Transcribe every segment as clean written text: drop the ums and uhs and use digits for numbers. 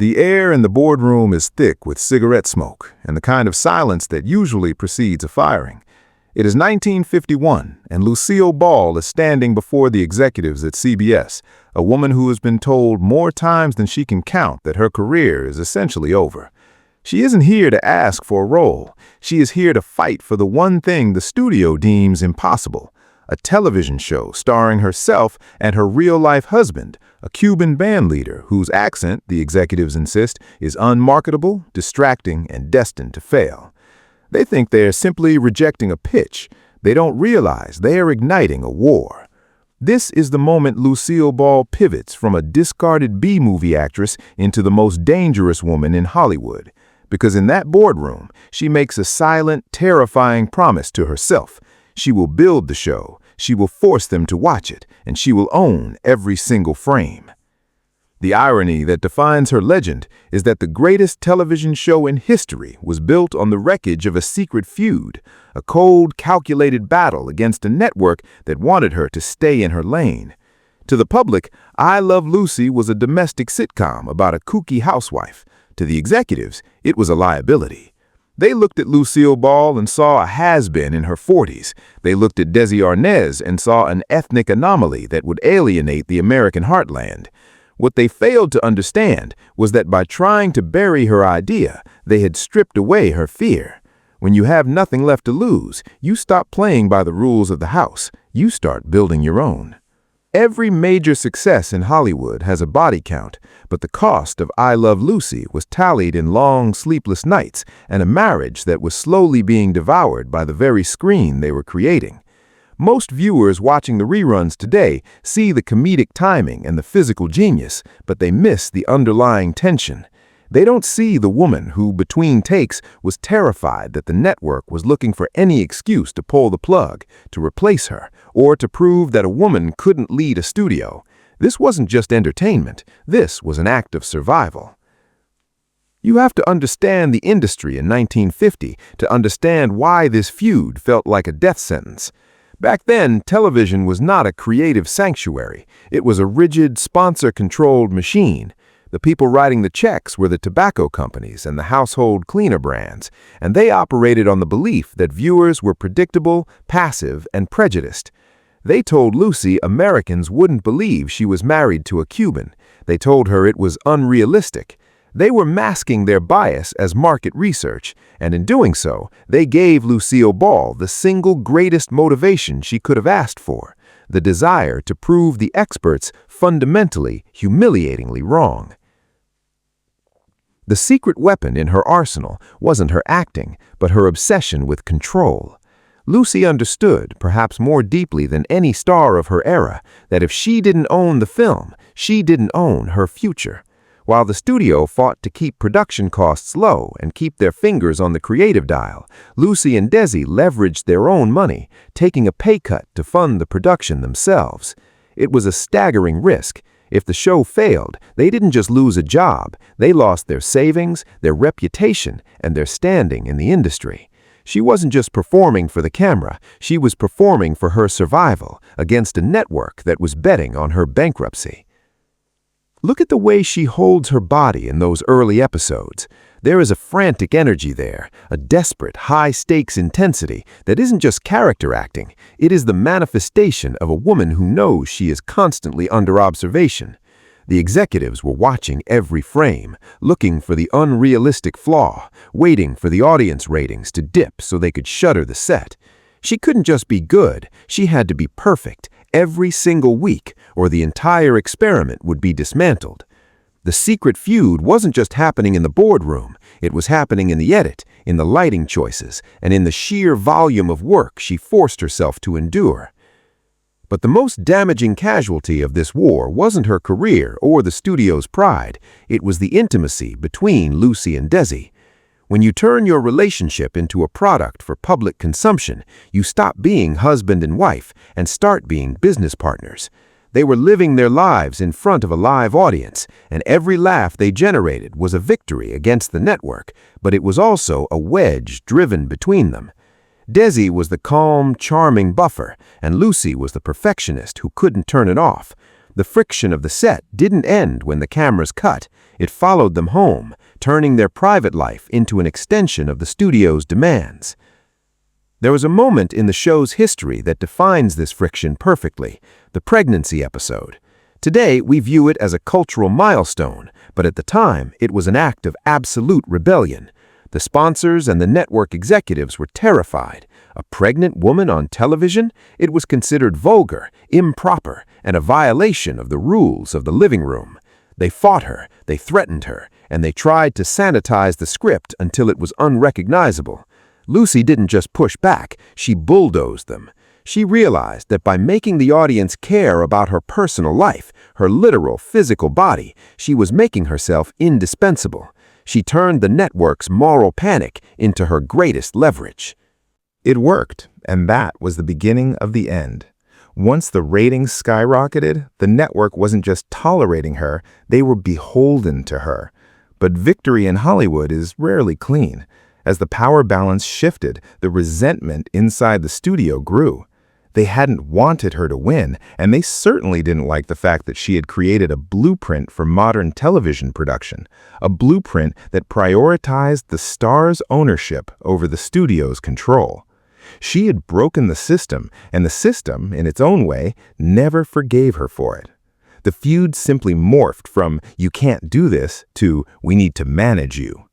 The air in the boardroom is thick with cigarette smoke and the kind of silence that usually precedes a firing. It is 1951, and Lucille Ball is standing before the executives at CBS, a woman who has been told more times than she can count that her career is essentially over. She isn't here to ask for a role. She is here to fight for the one thing the studio deems impossible: a television show starring herself and her real-life husband, a Cuban band leader whose accent, the executives insist, is unmarketable, distracting, and destined to fail. They think they are simply rejecting a pitch. They don't realize they are igniting a war. This is the moment Lucille Ball pivots from a discarded B-movie actress into the most dangerous woman in Hollywood. Because in that boardroom, she makes a silent, terrifying promise to herself. She will build the show, she will force them to watch it, and she will own every single frame. The irony that defines her legend is that the greatest television show in history was built on the wreckage of a secret feud, a cold, calculated battle against a network that wanted her to stay in her lane. To the public, I Love Lucy was a domestic sitcom about a kooky housewife. To the executives, it was a liability. They looked at Lucille Ball and saw a has-been in her 40s. They looked at Desi Arnaz and saw an ethnic anomaly that would alienate the American heartland. What they failed to understand was that by trying to bury her idea, they had stripped away her fear. When you have nothing left to lose, you stop playing by the rules of the house. You start building your own. Every major success in Hollywood has a body count, but the cost of I Love Lucy was tallied in long, sleepless nights and a marriage that was slowly being devoured by the very screen they were creating. Most viewers watching the reruns today see the comedic timing and the physical genius, but they miss the underlying tension. They don't see the woman who, between takes, was terrified that the network was looking for any excuse to pull the plug, to replace her, or to prove that a woman couldn't lead a studio. This wasn't just entertainment. This was an act of survival. You have to understand the industry in 1950 to understand why this feud felt like a death sentence. Back then, television was not a creative sanctuary. It was a rigid, sponsor-controlled machine. The people writing the checks were the tobacco companies and the household cleaner brands, and they operated on the belief that viewers were predictable, passive, and prejudiced. They told Lucy Americans wouldn't believe she was married to a Cuban. They told her it was unrealistic. They were masking their bias as market research, and in doing so, they gave Lucille Ball the single greatest motivation she could have asked for: the desire to prove the experts fundamentally, humiliatingly wrong. The secret weapon in her arsenal wasn't her acting, but her obsession with control. Lucy understood, perhaps more deeply than any star of her era, that if she didn't own the film, she didn't own her future. While the studio fought to keep production costs low and keep their fingers on the creative dial, Lucy and Desi leveraged their own money, taking a pay cut to fund the production themselves. It was a staggering risk. If the show failed, they didn't just lose a job, they lost their savings, their reputation, and their standing in the industry. She wasn't just performing for the camera, she was performing for her survival against a network that was betting on her bankruptcy. Look at the way she holds her body in those early episodes. There is a frantic energy there, a desperate, high-stakes intensity that isn't just character acting. It is the manifestation of a woman who knows she is constantly under observation. The executives were watching every frame, looking for the unrealistic flaw, waiting for the audience ratings to dip so they could shutter the set. She couldn't just be good, she had to be perfect every single week, or the entire experiment would be dismantled. The secret feud wasn't just happening in the boardroom, it was happening in the edit, in the lighting choices, and in the sheer volume of work she forced herself to endure. But the most damaging casualty of this war wasn't her career or the studio's pride, it was the intimacy between Lucy and Desi. When you turn your relationship into a product for public consumption, you stop being husband and wife and start being business partners. They were living their lives in front of a live audience, and every laugh they generated was a victory against the network, but it was also a wedge driven between them. Desi was the calm, charming buffer, and Lucy was the perfectionist who couldn't turn it off. The friction of the set didn't end when the cameras cut. It followed them home, turning their private life into an extension of the studio's demands. There was a moment in the show's history that defines this friction perfectly, the pregnancy episode. Today, we view it as a cultural milestone, but at the time, it was an act of absolute rebellion. The sponsors and the network executives were terrified. A pregnant woman on television? It was considered vulgar, improper, and a violation of the rules of the living room. They fought her, they threatened her, and they tried to sanitize the script until it was unrecognizable. Lucy didn't just push back, she bulldozed them. She realized that by making the audience care about her personal life, her literal physical body, she was making herself indispensable. She turned the network's moral panic into her greatest leverage. It worked, and that was the beginning of the end. Once the ratings skyrocketed, the network wasn't just tolerating her, they were beholden to her. But victory in Hollywood is rarely clean. As the power balance shifted, the resentment inside the studio grew. They hadn't wanted her to win, and they certainly didn't like the fact that she had created a blueprint for modern television production, a blueprint that prioritized the star's ownership over the studio's control. She had broken the system, and the system, in its own way, never forgave her for it. The feud simply morphed from "you can't do this" to "we need to manage you."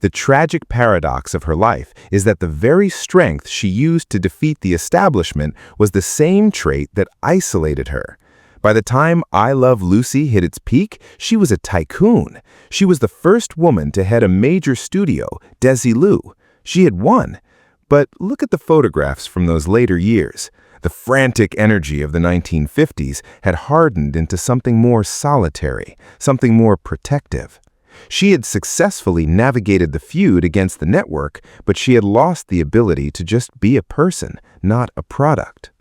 The tragic paradox of her life is that the very strength she used to defeat the establishment was the same trait that isolated her. By the time I Love Lucy hit its peak, she was a tycoon. She was the first woman to head a major studio, Desi. She had won. But look at the photographs from those later years. The frantic energy of the 1950s had hardened into something more solitary, something more protective. She had successfully navigated the feud against the network, but she had lost the ability to just be a person, not a product.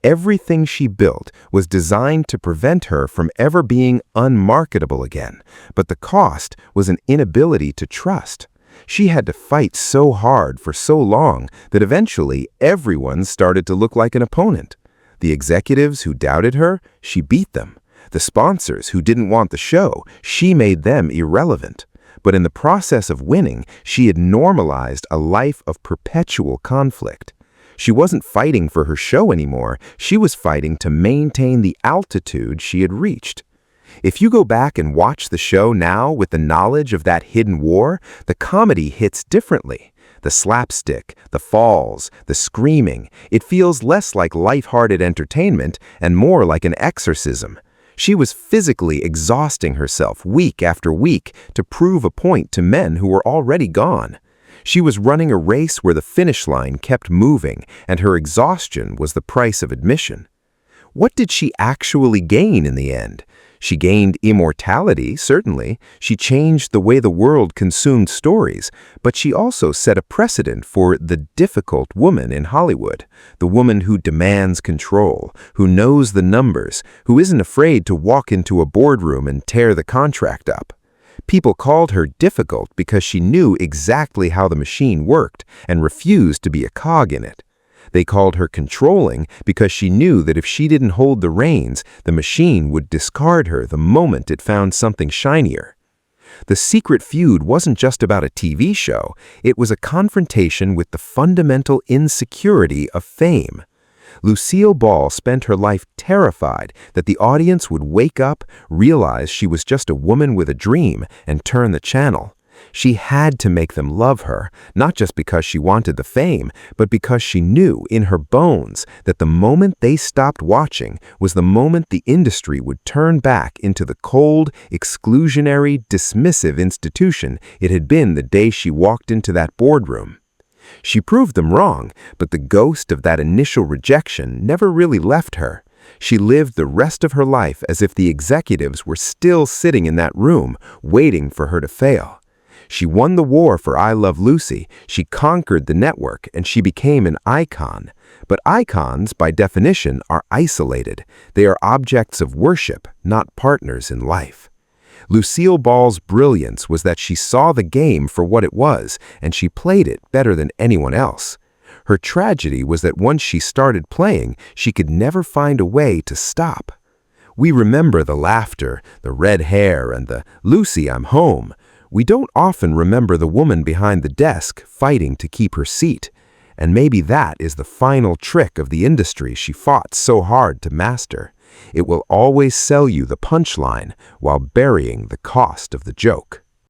Everything she built was designed to prevent her from ever being unmarketable again, but the cost was an inability to trust. She had to fight so hard for so long that eventually everyone started to look like an opponent. The executives who doubted her, she beat them. The sponsors who didn't want the show, she made them irrelevant. But in the process of winning, she had normalized a life of perpetual conflict. She wasn't fighting for her show anymore, she was fighting to maintain the altitude she had reached. If you go back and watch the show now with the knowledge of that hidden war, the comedy hits differently. The slapstick, the falls, the screaming, it feels less like lighthearted entertainment and more like an exorcism. She was physically exhausting herself week after week to prove a point to men who were already gone. She was running a race where the finish line kept moving, and her exhaustion was the price of admission. What did she actually gain in the end? She gained immortality, certainly. She changed the way the world consumed stories, but she also set a precedent for the difficult woman in Hollywood, the woman who demands control, who knows the numbers, who isn't afraid to walk into a boardroom and tear the contract up. People called her difficult because she knew exactly how the machine worked and refused to be a cog in it. They called her controlling because she knew that if she didn't hold the reins, the machine would discard her the moment it found something shinier. The secret feud wasn't just about a TV show, it was a confrontation with the fundamental insecurity of fame. Lucille Ball spent her life terrified that the audience would wake up, realize she was just a woman with a dream, and turn the channel. She had to make them love her, not just because she wanted the fame, but because she knew in her bones that the moment they stopped watching was the moment the industry would turn back into the cold, exclusionary, dismissive institution it had been the day she walked into that boardroom. She proved them wrong, but the ghost of that initial rejection never really left her. She lived the rest of her life as if the executives were still sitting in that room, waiting for her to fail. She won the war for I Love Lucy, she conquered the network, and she became an icon. But icons, by definition, are isolated. They are objects of worship, not partners in life. Lucille Ball's brilliance was that she saw the game for what it was, and she played it better than anyone else. Her tragedy was that once she started playing, she could never find a way to stop. We remember the laughter, the red hair, and the "Lucy, I'm home." We don't often remember the woman behind the desk fighting to keep her seat. And maybe that is the final trick of the industry she fought so hard to master. It will always sell you the punchline while burying the cost of the joke.